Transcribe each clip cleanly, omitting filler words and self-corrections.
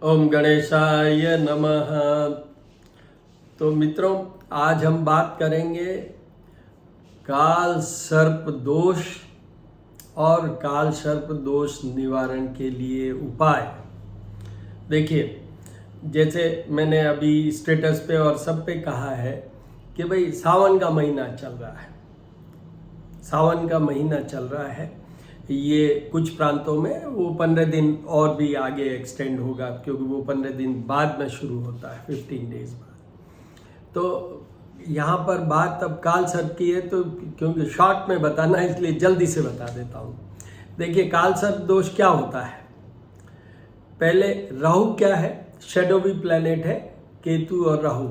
ओम गणेशाय नमः। तो मित्रों, आज हम बात करेंगे काल सर्प दोष और काल सर्प दोष निवारण के लिए उपाय। देखिए, जैसे मैंने अभी स्टेटस पे और सब पे कहा है कि भाई सावन का महीना चल रहा है। सावन का महीना चल रहा है। ये कुछ प्रांतों में वो 15 दिन और भी आगे एक्सटेंड होगा, क्योंकि वो 15 दिन बाद में शुरू होता है, 15 डेज बाद। तो यहाँ पर बात अब काल सर्प की है, तो क्योंकि शॉर्ट में बताना है इसलिए जल्दी से बता देता हूँ। देखिए, काल सर्प दोष क्या होता है। पहले राहु क्या है, शेडोवी प्लैनेट है, केतु और राहु।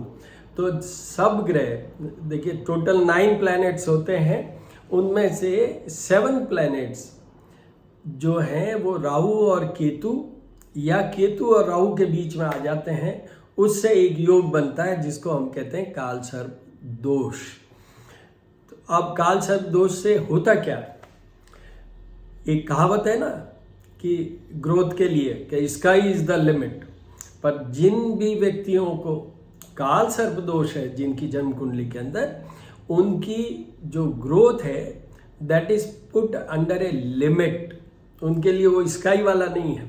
तो सब ग्रह, देखिए टोटल 9 प्लैनेट्स होते हैं, उनमें से 7 प्लैनेट्स जो हैं वो राहु और केतु या केतु और राहु के बीच में आ जाते हैं। उससे एक योग बनता है जिसको हम कहते हैं काल सर्प दोष। तो अब काल सर्प दोष से होता क्या है, एक कहावत है ना कि ग्रोथ के लिए कि स्काई इज द लिमिट। पर जिन भी व्यक्तियों को काल सर्प दोष है, जिनकी जन्म कुंडली के अंदर, उनकी जो ग्रोथ है that is put under a limit. उनके लिए वो स्काई वाला नहीं है,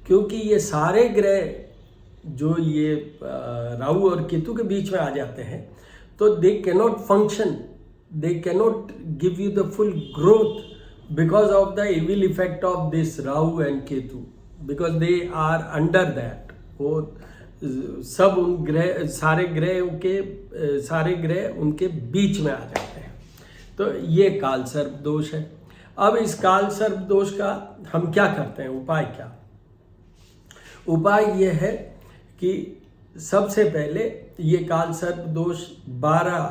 क्योंकि ये सारे ग्रह जो ये राहु और केतु के बीच में आ जाते हैं, तो they cannot function, they cannot give you the full growth because of the evil effect of this Rahu and Ketu, because they are under that. वो सब उन ग्रह, सारे ग्रह उनके बीच में आ जाते हैं। तो ये काल सर्प दोष है। अब इस काल सर्प दोष का हम क्या करते हैं, उपाय क्या? उपाय ये है कि सबसे पहले ये काल सर्प दोष 12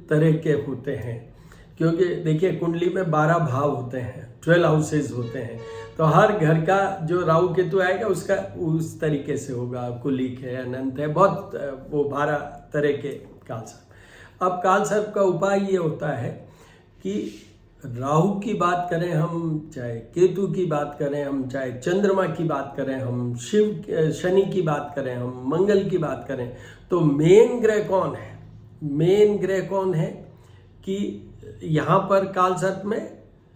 तरह के होते हैं, क्योंकि देखिए कुंडली में 12 भाव होते हैं, 12 हाउसेज होते हैं। तो हर घर का जो राहु केतु आएगा उसका उस तरीके से होगा, कुलिक है, अनंत है, बहुत वो 12 तरह के काल सर्प। अब काल सर्प का उपाय ये होता है कि राहु की बात करें हम, चाहे केतु की बात करें हम, चाहे चंद्रमा की बात करें हम, शनि की बात करें हम, मंगल की बात करें, तो मेन ग्रह कौन है? मेन ग्रह कौन है कि यहाँ पर काल सर्प में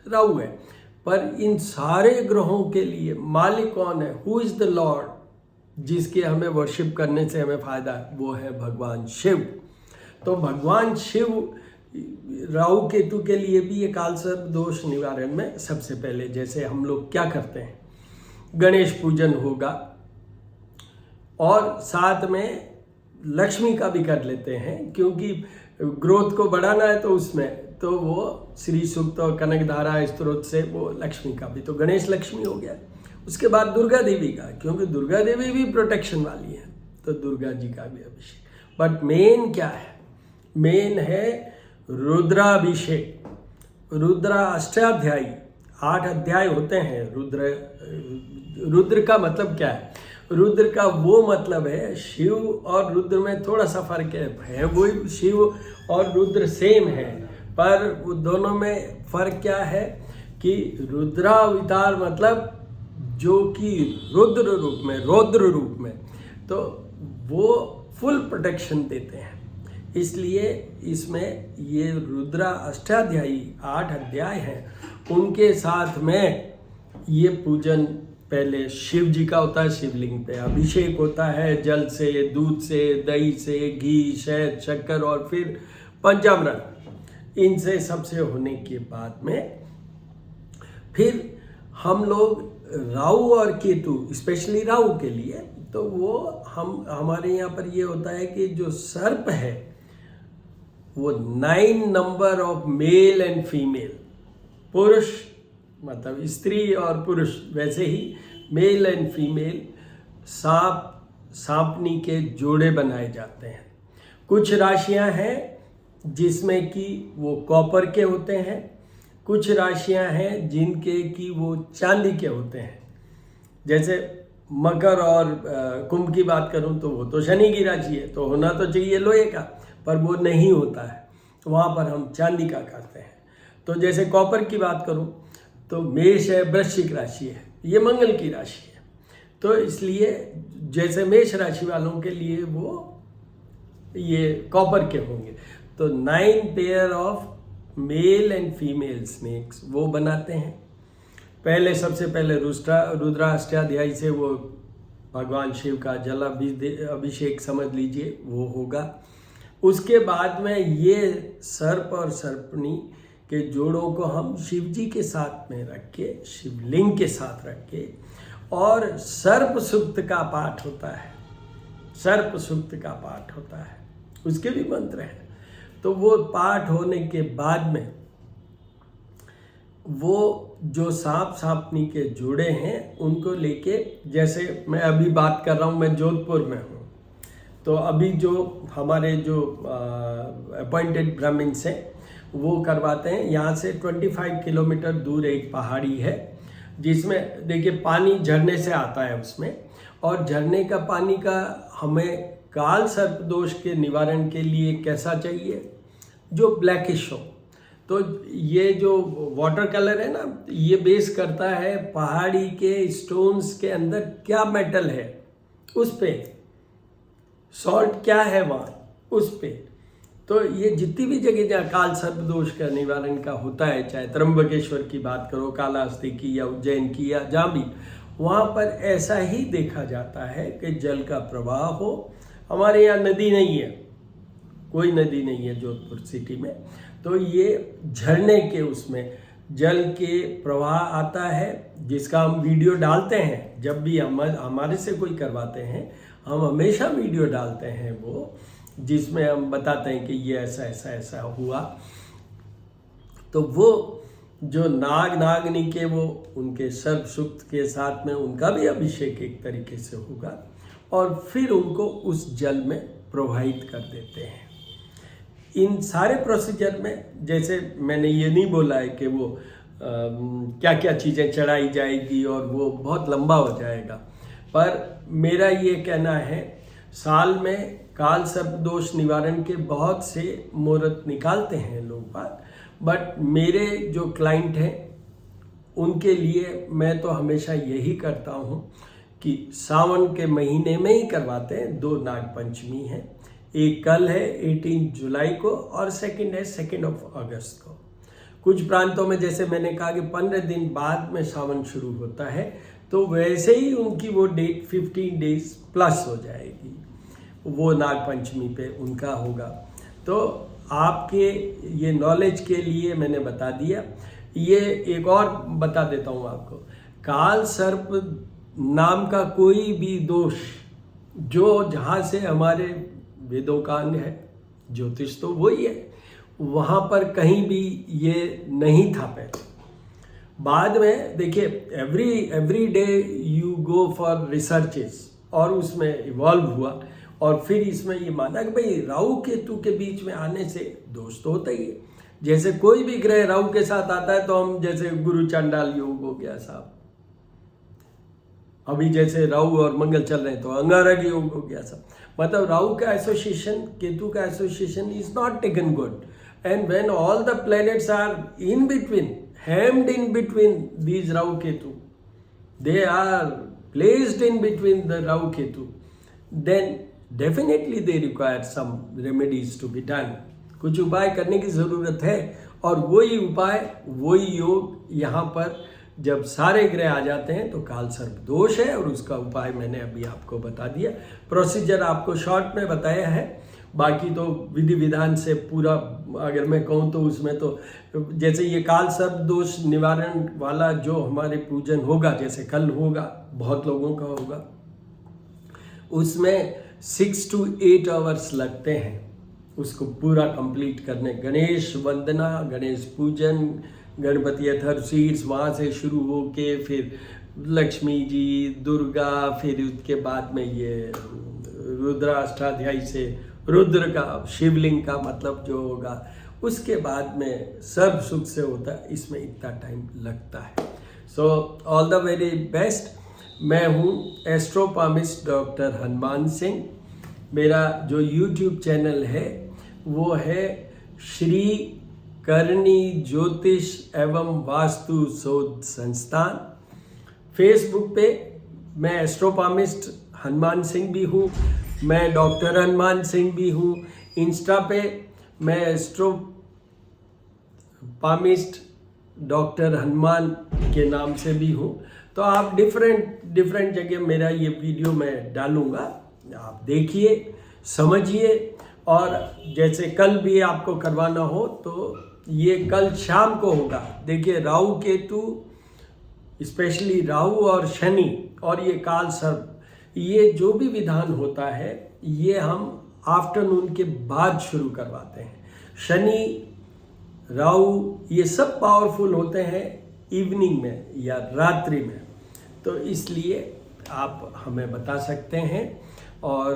राहु है, पर इन सारे ग्रहों के लिए मालिक कौन है? हु इज द लॉर्ड, जिसके हमें वर्शिप करने से हमें फायदा है? वो है भगवान शिव। तो भगवान शिव राहु केतु के लिए भी ये काल सर्प दोष निवारण में सबसे पहले, जैसे हम लोग क्या करते हैं, गणेश पूजन होगा और साथ में लक्ष्मी का भी कर लेते हैं, क्योंकि ग्रोथ को बढ़ाना है। तो उसमें तो वो श्री सूक्त और कनकधारा स्त्रोत से वो लक्ष्मी का भी, तो गणेश लक्ष्मी हो गया। उसके बाद दुर्गा देवी का, क्योंकि दुर्गा देवी भी प्रोटेक्शन वाली है, तो दुर्गा जी का भी अभिषेक। बट मेन क्या है? मेन है रुद्राभिषेक। रुद्रा अष्टाध्यायी, 8 अध्याय होते हैं। रुद्र का मतलब क्या है? रुद्र का वो मतलब है, शिव और रुद्र में थोड़ा सा फर्क है। वो शिव और रुद्र सेम है, पर वो दोनों में फर्क क्या है कि रुद्रावतार मतलब जो कि रुद्र रूप में, तो वो फुल प्रोटेक्शन देते हैं। इसलिए इसमें ये रुद्रा अष्टाध्यायी 8 अध्याय हैं, उनके साथ में ये पूजन पहले शिव जी का होता है। शिवलिंग पे अभिषेक होता है, जल से, दूध से, दही से, घी, शहद, शक्कर और फिर पंचामृत। इनसे सबसे होने के बाद में फिर हम लोग राहु और केतु, स्पेशली राहु के लिए, तो वो हमारे यहाँ पर ये होता है कि जो सर्प है वो 9 number of male and female, पुरुष मतलब स्त्री और पुरुष, वैसे ही मेल एंड फीमेल सांपनी के जोड़े बनाए जाते हैं। कुछ राशियां हैं जिसमें कि वो कॉपर के होते हैं, कुछ राशियां हैं जिनके कि वो चांदी के होते हैं। जैसे मकर और कुंभ की बात करूं तो वो तो शनि की राशि है, तो होना तो चाहिए लोहे का, पर वो नहीं होता है, तो वहाँ पर हम चांदी का करते हैं। तो जैसे कॉपर की बात करूं तो मेष है, वृश्चिक राशि है, ये मंगल की राशि है। तो इसलिए जैसे मेष राशि वालों के लिए वो ये कॉपर के होंगे। तो 9 pair of male and female snakes वो बनाते हैं। पहले सबसे पहले रुद्राष्टध्यायी से वो भगवान शिव का जल अभिषेक समझ लीजिए वो होगा। उसके बाद में ये सर्प और सर्पनी के जोड़ों को हम शिव जी के साथ में रख के, शिवलिंग के साथ रख के, और सर्प सूक्त का पाठ होता है। सर्प सूक्त का पाठ होता है, उसके भी मंत्र हैं। तो वो पाठ होने के बाद में वो जो सांप सांपनी के जोड़े हैं उनको लेके, जैसे मैं अभी बात कर रहा हूँ, मैं जोधपुर में हूँ, तो अभी जो हमारे जो अपॉइंटेड ब्राह्मण्स हैं वो करवाते हैं। यहाँ से 25 किलोमीटर दूर एक पहाड़ी है जिसमें देखिए पानी झरने से आता है उसमें, और झरने का पानी का हमें काल सर्प दोष के निवारण के लिए कैसा चाहिए, जो ब्लैकिश हो। तो ये जो वाटर कलर है ना, ये बेस करता है पहाड़ी के स्टोन्स के अंदर क्या मेटल है, उस पे सॉल्ट क्या है वहाँ, उस पे। तो ये जितनी भी जगह जहाँ काल सर्प दोष का निवारण का होता है, चाहे त्र्यंबकेश्वर की बात करो, कालाहस्ती की या उज्जैन की या जहाँ भी, वहाँ पर ऐसा ही देखा जाता है कि जल का प्रवाह हो। हमारे यहाँ नदी नहीं है, कोई नदी नहीं है जोधपुर सिटी में, तो ये झरने के उसमें जल के प्रवाह आता है, जिसका हम वीडियो डालते हैं। जब भी हमारे से कोई करवाते हैं हम हमेशा वीडियो डालते हैं वो, जिसमें हम बताते हैं कि ये ऐसा ऐसा ऐसा हुआ। तो वो जो नाग नागनी के वो उनके सर्प सूक्त के साथ में उनका भी अभिषेक एक तरीके से होगा, और फिर उनको उस जल में प्रवाहित कर देते हैं। इन सारे प्रोसीजर में, जैसे मैंने ये नहीं बोला है कि वो क्या क्या चीज़ें चढ़ाई जाएगी और वो बहुत लंबा हो जाएगा, पर मेरा ये कहना है साल में काल सर्प दोष निवारण के बहुत से मुहूर्त निकालते हैं लोग बात, बट मेरे जो क्लाइंट हैं उनके लिए मैं तो हमेशा यही करता हूँ कि सावन के महीने में ही करवाते हैं। 2 नाग पंचमी है, एक कल है 18 जुलाई को और सेकंड है 2 अगस्त को। कुछ प्रांतों में जैसे मैंने कहा कि 15 दिन बाद में सावन शुरू होता है, तो वैसे ही उनकी वो डेट 15 डेज प्लस हो जाएगी, वो नाग पंचमी पे उनका होगा। तो आपके ये नॉलेज के लिए मैंने बता दिया। ये एक और बता देता हूँ आपको, काल सर्प नाम का कोई भी दोष जो जहाँ से हमारे वेदों का अंग है, ज्योतिष तो वही है, वहाँ पर कहीं भी ये नहीं था पहले। बाद में देखिए every day you go for researches, और उसमें इवॉल्व हुआ, और फिर इसमें ये माना कि भाई राहु केतु के बीच में आने से दोष तो होता ही है। जैसे कोई भी ग्रह राहु के साथ आता है तो हम, जैसे गुरु चांडाल योग हो गया साहब, अभी जैसे राहु और मंगल चल रहे हैं तो अंगारक योग हो गया साहब। मतलब राहु का एसोसिएशन, केतु का association is not taken good, and when all the planets are in between, hemmed in between these Rahu Ketu, they are placed in between the Rahu Ketu, then definitely they require some remedies to be done. कुछ उपाय करने की ज़रूरत है, और वही उपाय वही योग यहाँ पर जब सारे ग्रह आ जाते हैं तो काल सर्प दोष है, और उसका उपाय मैंने अभी आपको बता दिया। प्रोसीजर आपको शॉर्ट में बताया है, बाकी तो विधि विधान से पूरा अगर मैं कहूँ तो उसमें तो जैसे ये काल सर्प दोष निवारण वाला जो हमारे पूजन होगा, जैसे कल होगा, बहुत लोगों का होगा, उसमें 6 to 8 आवर्स लगते हैं उसको पूरा कंप्लीट करने। गणेश वंदना, गणेश पूजन, गणपति अथर्वशीर्ष वहाँ से शुरू हो के फिर लक्ष्मी जी, दुर्गा, फिर उसके बाद में ये रुद्राष्टाध्यायी से रुद्र का, शिवलिंग का मतलब जो होगा, उसके बाद में सर्व सुख से होता है। इसमें इतना टाइम लगता है। So all the very best. मैं हूँ एस्ट्रोपामिस्ट डॉक्टर हनुमान सिंह। मेरा जो यूट्यूब चैनल है वो है श्री करणी ज्योतिष एवं वास्तु शोध संस्थान। फेसबुक पे मैं एस्ट्रोपामिस्ट हनुमान सिंह भी हूँ, मैं डॉक्टर हनुमान सिंह भी हूँ। इंस्टा पे मैं एस्ट्रोपामिस्ट डॉक्टर हनुमान के नाम से भी हूँ। तो आप डिफरेंट जगह मेरा ये वीडियो मैं डालूँगा, आप देखिए, समझिए। और जैसे कल भी आपको करवाना हो तो ये कल शाम को होगा। देखिए, राहु केतु, स्पेशली राहु और शनि और ये काल सर्प, ये जो भी विधान होता है ये हम आफ्टरनून के बाद शुरू करवाते हैं। शनि, राहु, ये सब पावरफुल होते हैं इवनिंग में या रात्रि में। तो इसलिए आप हमें बता सकते हैं। और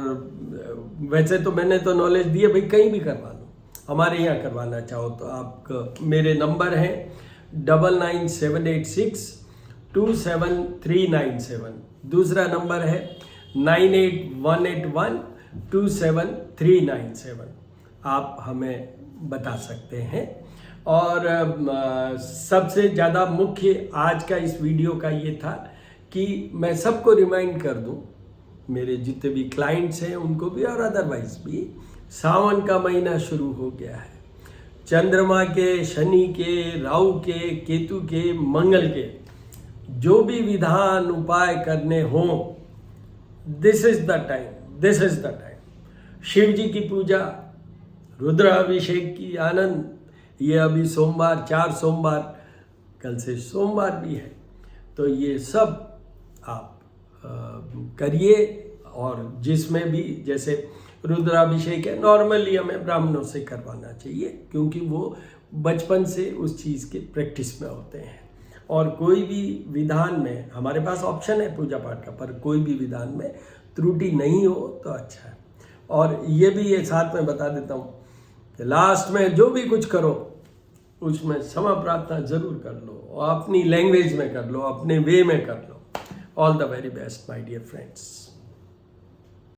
वैसे तो मैंने तो नॉलेज दी है भाई, कहीं भी करवा लो, हमारे यहाँ करवाना चाहो तो आप, मेरे नंबर हैं 9976273997। दूसरा नंबर है 9818127397। आप हमें बता सकते हैं। और सबसे ज़्यादा मुख्य आज का इस वीडियो का ये था कि मैं सबको रिमाइंड कर दूं, मेरे जितने भी क्लाइंट्स हैं उनको भी और अदरवाइज भी, सावन का महीना शुरू हो गया है। चंद्रमा के, शनि के, राहु के, केतु के, मंगल के जो भी विधान उपाय करने हों, this is the time. Shiv ji की पूजा, रुद्राभिषेक की आनंद, ये अभी सोमवार, 4 सोमवार, कल से सोमवार भी है, तो ये सब आप करिए। और जिसमें भी, जैसे रुद्राभिषेक है, नॉर्मली हमें ब्राह्मणों से करवाना चाहिए क्योंकि वो बचपन से उस चीज़ के प्रैक्टिस में होते हैं। और कोई भी विधान में हमारे पास ऑप्शन है पूजा पाठ का, पर कोई भी विधान में त्रुटि नहीं हो तो अच्छा है। और ये भी ये साथ में बता देता हूँ कि लास्ट में जो भी कुछ करो उसमें क्षमा प्रार्थना जरूर कर लो, और अपनी लैंग्वेज में कर लो, अपने वे में कर लो। All the very best my dear friends.